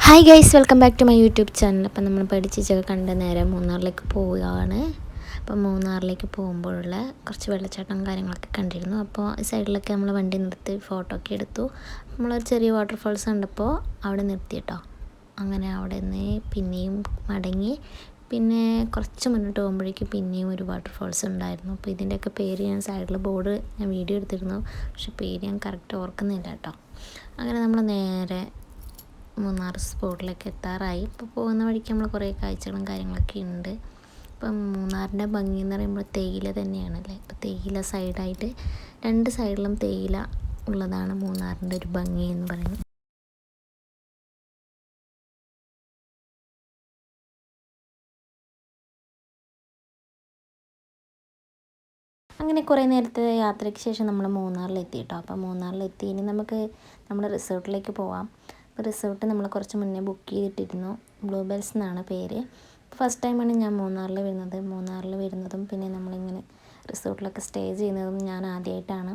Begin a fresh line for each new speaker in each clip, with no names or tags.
Hi guys, welcome back to my YouTube channel. അപ്പം നമ്മൾ പഠിച്ചൊക്കെ കണ്ട നേരം മൂന്നാറിലേക്ക് പോവുകയാണ്. അപ്പം മൂന്നാറിലേക്ക് പോകുമ്പോഴുള്ള കുറച്ച് വെള്ളച്ചാട്ടം കാര്യങ്ങളൊക്കെ കണ്ടിരുന്നു. അപ്പോൾ ഈ സൈഡിലൊക്കെ നമ്മൾ വണ്ടി നിർത്തി ഫോട്ടോ ഒക്കെ എടുത്തു. നമ്മളൊരു ചെറിയ വാട്ടർഫാൾസ് കണ്ടപ്പോൾ അവിടെ നിർത്തി കേട്ടോ. അങ്ങനെ അവിടെ നിന്ന് പിന്നെയും മടങ്ങി. പിന്നെ കുറച്ച് മുന്നോട്ട് പോകുമ്പോഴേക്കും പിന്നെയും ഒരു വാട്ടർഫാൾസ് ഉണ്ടായിരുന്നു. അപ്പോൾ ഇതിൻ്റെയൊക്കെ പേര് ഞാൻ സൈഡിൽ ബോർഡ് ഞാൻ വീഡിയോ എടുത്തിരുന്നു, പക്ഷെ പേര് ഞാൻ കറക്റ്റ് ഓർക്കുന്നില്ല കേട്ടോ. അങ്ങനെ നമ്മൾ നേരെ മൂന്നാർ സ്പോട്ടിലേക്ക് എത്താറായി. ഇപ്പോൾ പോകുന്ന വഴിക്ക് നമ്മൾ കുറേ കാഴ്ചകളും കാര്യങ്ങളൊക്കെ ഉണ്ട്. ഇപ്പം മൂന്നാറിൻ്റെ ഭംഗി എന്ന് പറയുമ്പോൾ തേയില തന്നെയാണല്ലേ. ഇപ്പോൾ തേയില സൈഡായിട്ട് രണ്ട് സൈഡിലും തേയില ഉള്ളതാണ് മൂന്നാറിൻ്റെ ഒരു ഭംഗി എന്ന് പറയുന്നത്. അങ്ങനെ കുറേ നേരത്തെ യാത്രയ്ക്ക് ശേഷം നമ്മൾ മൂന്നാറിലെത്തി കേട്ടോ. അപ്പോൾ മൂന്നാറിലെത്തി ഇനി നമുക്ക് നമ്മുടെ റിസോർട്ടിലേക്ക് പോവാം. അപ്പോൾ റിസോർട്ട് നമ്മൾ കുറച്ച് മുന്നേ ബുക്ക് ചെയ്തിട്ടിരുന്നു. ബ്ലൂബെൽസ് എന്നാണ് പേര്. ഫസ്റ്റ് ടൈമാണ് ഞാൻ മൂന്നാറിൽ വരുന്നതും പിന്നെ നമ്മളിങ്ങനെ റിസോർട്ടിലൊക്കെ സ്റ്റേ ചെയ്യുന്നതും ഞാൻ ആദ്യമായിട്ടാണ്.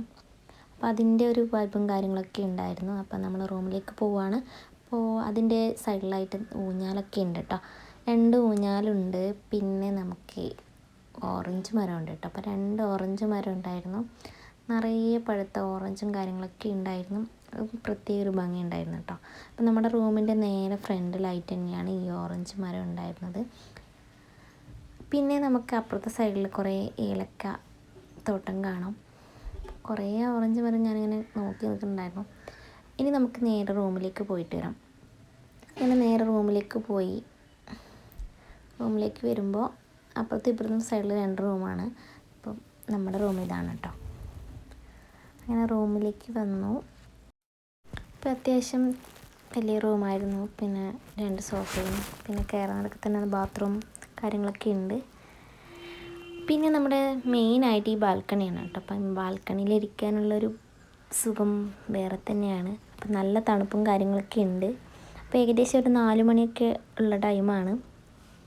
അപ്പോൾ അതിൻ്റെ ഒരു വൈബും കാര്യങ്ങളൊക്കെ ഉണ്ടായിരുന്നു. അപ്പോൾ നമ്മൾ റൂമിലേക്ക് പോവുകയാണ്. അപ്പോൾ അതിൻ്റെ സൈഡിലായിട്ട് ഊഞ്ഞാലൊക്കെ ഉണ്ട് കേട്ടോ. 2 ഊഞ്ഞാലുണ്ട്. പിന്നെ നമുക്ക് ഓറഞ്ച് മരം ഉണ്ട് കേട്ടോ. അപ്പോൾ 2 ഓറഞ്ച് മരം ഉണ്ടായിരുന്നു. നിറയെ പഴുത്ത ഓറഞ്ചും കാര്യങ്ങളൊക്കെ ഉണ്ടായിരുന്നു. പ്രത്യേക ഒരു ഭംഗി ഉണ്ടായിരുന്നു കേട്ടോ. അപ്പോൾ നമ്മുടെ റൂമിൻ്റെ നേരെ ഫ്രണ്ടിലായിട്ട് തന്നെയാണ് ഈ ഓറഞ്ച് മരം ഉണ്ടായിരുന്നത്. പിന്നെ നമുക്ക് അപ്പുറത്തെ സൈഡിൽ കുറേ ഏലക്ക തോട്ടം കാണാം. കുറേ ഓറഞ്ച് മരം ഞാനിങ്ങനെ നോക്കി നിൽക്കുന്നുണ്ടായിരുന്നു. ഇനി നമുക്ക് നേരെ റൂമിലേക്ക് പോയിട്ട് വരാം. അങ്ങനെ നേരെ റൂമിലേക്ക് വരുമ്പോൾ അപ്പുറത്തും ഇപ്പുറത്തും സൈഡിൽ 2 റൂമാണ്. അപ്പം നമ്മുടെ റൂം ഇതാണ് കേട്ടോ. അങ്ങനെ റൂമിലേക്ക് വന്നു. ഇപ്പോൾ അത്യാവശ്യം വലിയ റൂമായിരുന്നു. പിന്നെ 2 സോഫയും പിന്നെ കയറാനൊക്കെ തന്നെ ബാത്റൂം കാര്യങ്ങളൊക്കെ ഉണ്ട്. പിന്നെ നമ്മുടെ മെയിനായിട്ട് ഈ ബാൽക്കണിയാണ് കേട്ടോ. അപ്പം ബാൽക്കണിയിലിരിക്കാനുള്ളൊരു സുഖം വേറെ തന്നെയാണ്. അപ്പം നല്ല തണുപ്പും കാര്യങ്ങളൊക്കെ ഉണ്ട്. അപ്പോൾ ഏകദേശം ഒരു 4 മണിയൊക്കെ ഉള്ള ടൈമാണ്.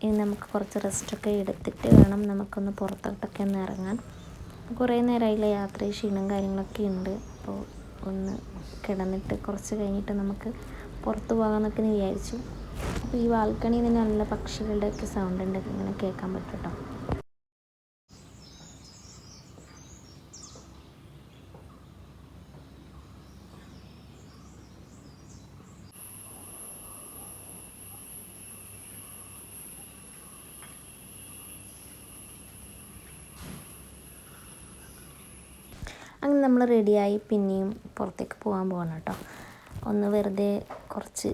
ഇനി നമുക്ക് കുറച്ച് റെസ്റ്റൊക്കെ എടുത്തിട്ട് വേണം നമുക്കൊന്ന് പുറത്തോട്ടൊക്കെ ഒന്ന് ഇറങ്ങാൻ. കുറേ നേരമായില്ല യാത്ര, ക്ഷീണം കാര്യങ്ങളൊക്കെ ഉണ്ട്. അപ്പോൾ ഒന്ന് കിടന്നിട്ട് കുറച്ച് കഴിഞ്ഞിട്ട് നമുക്ക് പുറത്ത് പോകാമെന്നൊക്കെ വിചാരിച്ചു. അപ്പോൾ ഈ ബാൽക്കണിയിൽ നിന്ന് നല്ല പക്ഷികളുടെയൊക്കെ സൗണ്ട് ഉണ്ട്, ഇങ്ങനെ കേൾക്കാൻ പറ്റും കേട്ടോ. അങ്ങനെ നമ്മൾ റെഡിയായി പിന്നെയും പുറത്തേക്ക് പോകാൻ പോകണം കേട്ടോ. ഒന്ന് വെറുതെ കുറച്ച്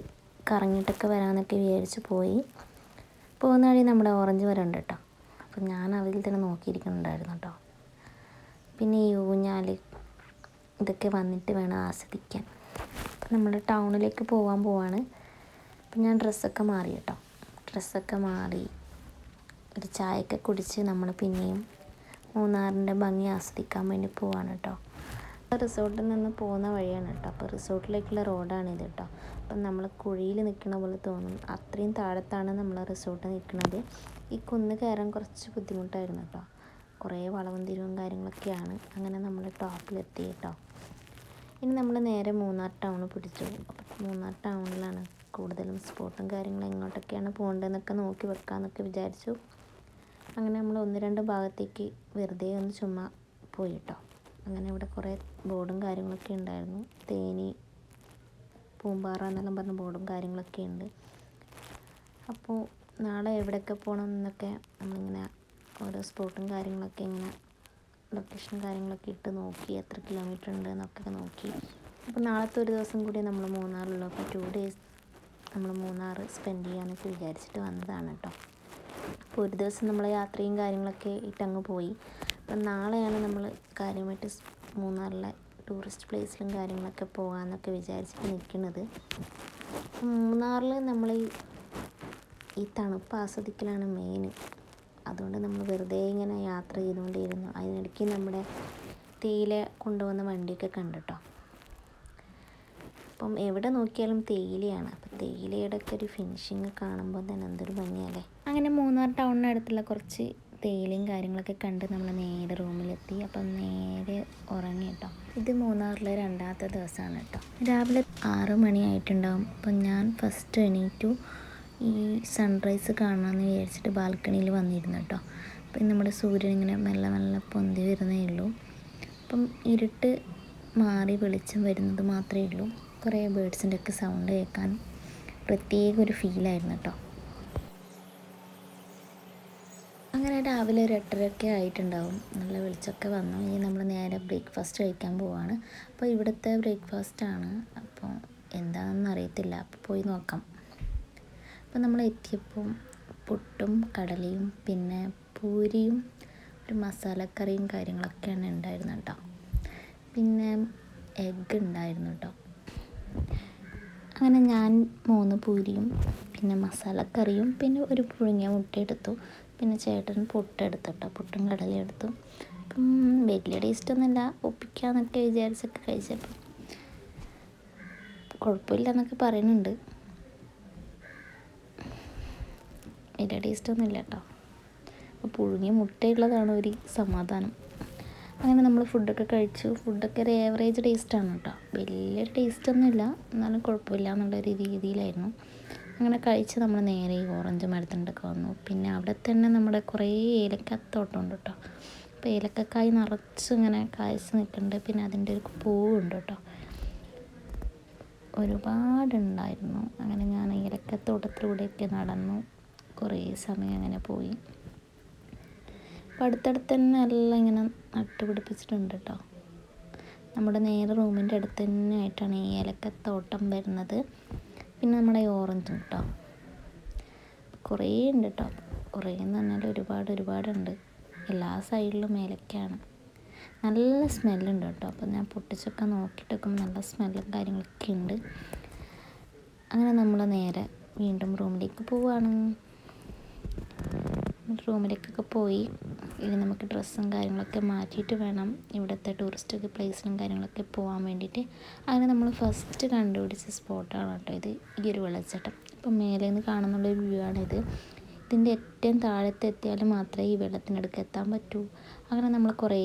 കറങ്ങിയിട്ടൊക്കെ വരാമെന്നൊക്കെ വിചാരിച്ച് പോകുന്ന വഴി നമ്മുടെ ഓറഞ്ച് മരം ഉണ്ട് കേട്ടോ. അപ്പം ഞാൻ അതിൽ തന്നെ നോക്കിയിരിക്കുന്നുണ്ടായിരുന്നു കേട്ടോ. പിന്നെ ഈ ഊഞ്ഞാൽ ഇതൊക്കെ വന്നിട്ട് വേണം ആസ്വദിക്കാൻ. അപ്പം നമ്മൾ ടൗണിലേക്ക് പോവാണ്. അപ്പം ഞാൻ ഡ്രസ്സൊക്കെ മാറി കേട്ടോ. ഒരു ചായയൊക്കെ കുടിച്ച് നമ്മൾ പിന്നെയും മൂന്നാറിൻ്റെ ഭംഗി ആസ്വദിക്കാൻ വേണ്ടി പോവാണ് കേട്ടോ. റിസോർട്ടിൽ നിന്ന് പോകുന്ന വഴിയാണ് കേട്ടോ. അപ്പോൾ റിസോർട്ടിലേക്കുള്ള റോഡാണിത് കേട്ടോ. അപ്പം നമ്മൾ കുഴിയിൽ നിൽക്കുന്ന പോലെ തോന്നും. അത്രയും താഴത്താണ് നമ്മൾ റിസോർട്ട് നിൽക്കുന്നത്. ഈ കുന്ന് കയറാൻ കുറച്ച് ബുദ്ധിമുട്ടായിരുന്നു കേട്ടോ. കുറേ വളവും തിരിവും കാര്യങ്ങളൊക്കെയാണ്. അങ്ങനെ നമ്മൾ ടോപ്പിലെത്തി കേട്ടോ. ഇനി നമ്മൾ നേരെ മൂന്നാർ ടൗൺ പിടിച്ചു. അപ്പം മൂന്നാർ ടൗണിലാണ് കൂടുതലും സ്പോട്ടും കാര്യങ്ങളും എങ്ങോട്ടൊക്കെയാണ് പോകേണ്ടതെന്നൊക്കെ നോക്കി വെക്കാമെന്നൊക്കെ വിചാരിച്ചു. അങ്ങനെ നമ്മൾ 1-2 ഭാഗത്തേക്ക് വെറുതെ ഒന്ന് ചുമ്മാ പോയി കേട്ടോ. അങ്ങനെ ഇവിടെ കുറേ ബോർഡും കാര്യങ്ങളൊക്കെ ഉണ്ടായിരുന്നു. തേനി പൂമ്പാറ എന്നെല്ലാം പറഞ്ഞ ബോർഡും കാര്യങ്ങളൊക്കെ ഉണ്ട്. അപ്പോൾ നാളെ എവിടെയൊക്കെ പോകണം എന്നൊക്കെ നമ്മളിങ്ങനെ ഓരോ സ്പോട്ടും കാര്യങ്ങളൊക്കെ ഇങ്ങനെ ലൊക്കേഷൻ കാര്യങ്ങളൊക്കെ ഇട്ട് നോക്കി, എത്ര കിലോമീറ്റർ ഉണ്ട് എന്നൊക്കെ നോക്കി. അപ്പോൾ നാളത്തെ ഒരു ദിവസം കൂടി നമ്മൾ മൂന്നാറിലുള്ളൂ. അപ്പോൾ 2 ഡേയ്സ് നമ്മൾ മൂന്നാർ സ്പെൻഡ് ചെയ്യാമെന്നൊക്കെ വിചാരിച്ചിട്ട് വന്നതാണ് കേട്ടോ. അപ്പോൾ ഒരു ദിവസം നമ്മൾ യാത്രയും കാര്യങ്ങളൊക്കെ ഇട്ടങ്ങ് പോയി. അപ്പം നാളെയാണ് നമ്മൾ കാര്യമായിട്ട് മൂന്നാറിലെ ടൂറിസ്റ്റ് പ്ലേസിലും കാര്യങ്ങളൊക്കെ പോകാമെന്നൊക്കെ വിചാരിച്ചിട്ട് നിൽക്കുന്നത്. മൂന്നാറിൽ നമ്മൾ ഈ തണുപ്പ് ആസ്വദിക്കലാണ് മെയിൻ. അതുകൊണ്ട് നമ്മൾ വെറുതെ ഇങ്ങനെ യാത്ര ചെയ്തുകൊണ്ടിരുന്നു. അതിനിടയ്ക്ക് നമ്മുടെ തേയില കൊണ്ടുവന്ന വണ്ടിയൊക്കെ കണ്ടു കേട്ടോ. അപ്പം എവിടെ നോക്കിയാലും തേയിലയാണ്. അപ്പം തേയിലയുടെ ഒക്കെ ഒരു ഫിനിഷിങ് കാണുമ്പോൾ തന്നെ എന്തൊരു ഭംഗിയല്ലേ. അങ്ങനെ മൂന്നാർ ടൗണിനടുത്തുള്ള കുറച്ച് തേയിലയും കാര്യങ്ങളൊക്കെ കണ്ട് നമ്മൾ നേരെ റൂമിലെത്തി. അപ്പം നേരെ ഉറങ്ങി കേട്ടോ. ഇത് മൂന്നാറിലെ രണ്ടാമത്തെ ദിവസമാണ് കേട്ടോ. രാവിലെ 6 മണിയായിട്ടുണ്ടാവും. അപ്പം ഞാൻ ഫസ്റ്റ് എണീറ്റു. ഈ സൺറൈസ് കാണാമെന്ന് വിചാരിച്ചിട്ട് ബാൽക്കണിയിൽ വന്നിരുന്നു കേട്ടോ. അപ്പം നമ്മുടെ സൂര്യൻ ഇങ്ങനെ മെല്ലെ മെല്ലെ പൊന്തി വരുന്നേ ഉള്ളൂ. അപ്പം ഇരുട്ട് മാറി വെളിച്ചം വരുന്നത് മാത്രമേ ഉള്ളൂ. കുറേ ബേഡ്സിൻ്റെ ഒക്കെ സൗണ്ട് കേൾക്കാൻ പ്രത്യേക ഒരു ഫീലായിരുന്നു കേട്ടോ. അങ്ങനെ രാവിലെ ഒരു 8:30 ആയിട്ടുണ്ടാവും. നല്ല വെളിച്ചമൊക്കെ വന്നു. ഇനി നമ്മൾ നേരെ ബ്രേക്ക്ഫാസ്റ്റ് കഴിക്കാൻ പോവാണ്. അപ്പോൾ ഇവിടുത്തെ ബ്രേക്ക്ഫാസ്റ്റാണ്. അപ്പോൾ എന്താണെന്ന് അറിയത്തില്ല. അപ്പോൾ പോയി നോക്കാം. അപ്പോൾ നമ്മൾ എത്തിയപ്പോൾ പുട്ടും കടലയും പിന്നെ പൂരിയും ഒരു മസാലക്കറിയും കാര്യങ്ങളൊക്കെയാണ് ഉണ്ടായിരുന്നത് കേട്ടോ. പിന്നെ എഗ്ഗ് ഉണ്ടായിരുന്നു കേട്ടോ. അങ്ങനെ ഞാൻ 3 പൂരിയും പിന്നെ മസാലക്കറിയും പിന്നെ ഒരു പുഴുങ്ങിയ മുട്ട എടുത്തു. പിന്നെ ചേട്ടൻ പുട്ടെടുത്തു കേട്ടോ. പുട്ടും കടലയും എടുത്തു. അപ്പം വലിയ ടേസ്റ്റൊന്നുമില്ല, ഒപ്പിക്കാമെന്നൊക്കെ വിചാരിച്ചൊക്കെ കഴിച്ചപ്പോൾ കുഴപ്പമില്ല എന്നൊക്കെ പറയുന്നുണ്ട്. വലിയ ടേസ്റ്റൊന്നുമില്ല കേട്ടോ. അപ്പോൾ പുഴുങ്ങിയ മുട്ടയുള്ളതാണ് ഒരു സമാധാനം. അങ്ങനെ നമ്മൾ ഫുഡൊക്കെ കഴിച്ചു. ഫുഡൊക്കെ ഒരു ഏവറേജ് ടേസ്റ്റാണ് കേട്ടോ. വലിയൊരു ടേസ്റ്റൊന്നുമില്ല, എന്നാലും കുഴപ്പമില്ല എന്നുള്ളൊരു രീതിയിലായിരുന്നു. അങ്ങനെ കഴിച്ച് നമ്മൾ നേരെ ഈ ഓറഞ്ച് മരത്തിൻ്റെയൊക്കെ വന്നു. പിന്നെ അവിടെ തന്നെ നമ്മുടെ കുറേ ഏലക്കത്തോട്ടം ഉണ്ട് കേട്ടോ. അപ്പോൾ ഏലക്കക്കായ് നിറച്ച് ഇങ്ങനെ കായ്ച്ച് നിൽക്കുന്നുണ്ട്. പിന്നെ അതിൻ്റെ ഒരു പൂവുണ്ട് കേട്ടോ, ഒരുപാടുണ്ടായിരുന്നു. അങ്ങനെ ഞാൻ ഏലക്കത്തോട്ടത്തിലൂടെയൊക്കെ നടന്നു. കുറേ സമയം അങ്ങനെ പോയി. അപ്പോൾ അടുത്തടുത്ത് തന്നെ എല്ലാം ഇങ്ങനെ നട്ടുപിടിപ്പിച്ചിട്ടുണ്ട് കേട്ടോ. നമ്മുടെ നേരെ റൂമിൻ്റെ അടുത്ത് തന്നെ ആയിട്ടാണ് ഈ ഏലക്കത്തോട്ടം വരുന്നത്. പിന്നെ നമ്മുടെ ഈ ഓറഞ്ചും കേട്ടോ, കുറേ ഉണ്ട് കേട്ടോ. കുറേ എന്ന് പറഞ്ഞാൽ ഒരുപാടുണ്ട്. എല്ലാ സൈഡിലും ഏലക്കയാണ്. നല്ല സ്മെല്ലുണ്ട് കേട്ടോ. അപ്പോൾ ഞാൻ പൊട്ടിച്ചൊക്കെ നോക്കിയിട്ടൊക്കെ നല്ല സ്മെല്ലും കാര്യങ്ങളൊക്കെ ഉണ്ട്. അങ്ങനെ നമ്മൾ നേരെ വീണ്ടും റൂമിലേക്ക് പോവുകയാണ്. റൂമിലേക്കൊക്കെ പോയി ഇനി നമുക്ക് ഡ്രസ്സും കാര്യങ്ങളൊക്കെ മാറ്റിയിട്ട് വേണം ഇവിടുത്തെ ടൂറിസ്റ്റ് പ്ലേസിലും കാര്യങ്ങളൊക്കെ പോകാൻ വേണ്ടിയിട്ട്. അങ്ങനെ നമ്മൾ ഫസ്റ്റ് കണ്ടുപിടിച്ച സ്പോട്ടാണ് കേട്ടോ ഇത്, ഈ ഒരു വെള്ളച്ചാട്ടം. അപ്പം മേലെ നിന്ന് കാണുന്നുള്ളൊരു വ്യൂ ആണിത്. ഇതിൻ്റെ ഏറ്റവും താഴത്ത് എത്തിയാൽ മാത്രമേ ഈ വെള്ളത്തിനടുക്ക് എത്താൻ പറ്റൂ. അങ്ങനെ നമ്മൾ കുറേ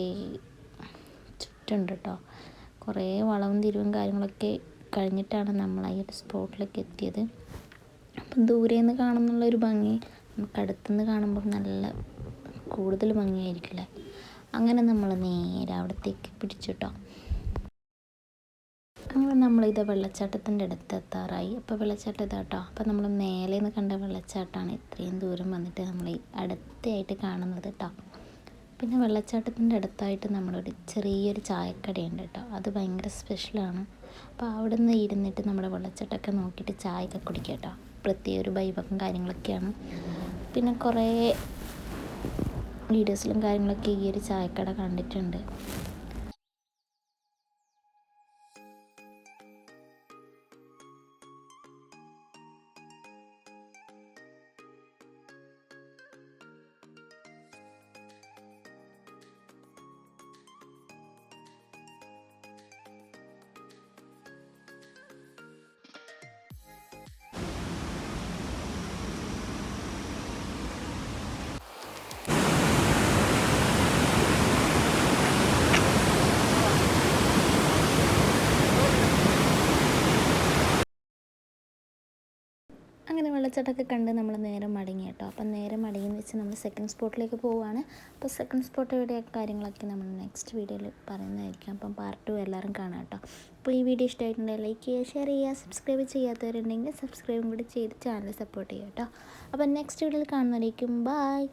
ചുറ്റുണ്ട് കേട്ടോ. കുറേ വളവും തിരിവും കാര്യങ്ങളൊക്കെ കഴിഞ്ഞിട്ടാണ് നമ്മൾ ഈ ഒരു സ്പോട്ടിലേക്ക് എത്തിയത്. അപ്പം ദൂരെ നിന്ന് കാണുന്നുള്ളൊരു ഭംഗി നമുക്ക് അടുത്തുനിന്ന് കാണുമ്പോൾ നല്ല കൂടുതൽ ഭംഗിയായിരിക്കില്ലേ. അങ്ങനെ നമ്മൾ നേരെ അവിടത്തേക്ക് പിടിച്ചിട്ടോ. അങ്ങനെ നമ്മളിത് വെള്ളച്ചാട്ടത്തിൻ്റെ അടുത്ത് എത്താറായി. അപ്പോൾ വെള്ളച്ചാട്ടം ഇതാട്ടോ. അപ്പോൾ നമ്മൾ മേലെ നിന്ന് കണ്ട വെള്ളച്ചാട്ടമാണ് ഇത്രയും ദൂരം വന്നിട്ട് നമ്മൾ ഈ അടുത്തായിട്ട് കാണുന്നത് കേട്ടോ. പിന്നെ വെള്ളച്ചാട്ടത്തിൻ്റെ അടുത്തായിട്ട് നമ്മളൊരു ചെറിയൊരു ചായക്കടയുണ്ട് കേട്ടോ. അത് ഭയങ്കര സ്പെഷ്യലാണ്. അപ്പോൾ അവിടെ നിന്ന് ഇരുന്നിട്ട് നമ്മുടെ വെള്ളച്ചാട്ടമൊക്കെ നോക്കിയിട്ട് ചായയൊക്കെ കുടിക്കുക കേട്ടോ. പ്രത്യേക ഒരു വൈബും കാര്യങ്ങളൊക്കെയാണ്. പിന്നെ കുറേ വീഡിയോസിലും കാര്യങ്ങളൊക്കെ ഈ ഒരു ചായക്കട കണ്ടിട്ടുണ്ട്. അങ്ങനെ വെള്ളച്ചാട്ടമൊക്കെ കണ്ട് നമ്മൾ നേരെ മടങ്ങി കേട്ടോ. അപ്പം നേരെ മടങ്ങിയെന്ന് വെച്ച് നമ്മൾ സെക്കൻഡ് സ്പോട്ടിലേക്ക് പോവുകയാണ്. അപ്പോൾ സെക്കൻഡ് സ്പോട്ട് എവിടെയൊക്കെ കാര്യങ്ങളൊക്കെ നമ്മൾ നെക്സ്റ്റ് വീഡിയോയിൽ പറയുന്നതായിരിക്കും. അപ്പം പാർട്ട് 2 എല്ലാവരും കാണാം കേട്ടോ. അപ്പോൾ ഈ വീഡിയോ ഇഷ്ടമായിട്ടുണ്ടെങ്കിൽ ലൈക്ക് ചെയ്യുക, ഷെയർ ചെയ്യുക, സബ്സ്ക്രൈബ് ചെയ്യാത്തവരുണ്ടെങ്കിൽ സബ്സ്ക്രൈബും കൂടി ചെയ്ത് ചാനൽ സപ്പോർട്ട് ചെയ്യുക കേട്ടോ. അപ്പം നെക്സ്റ്റ് വീഡിയോയിൽ കാണുന്നതായിരിക്കും. ബൈ.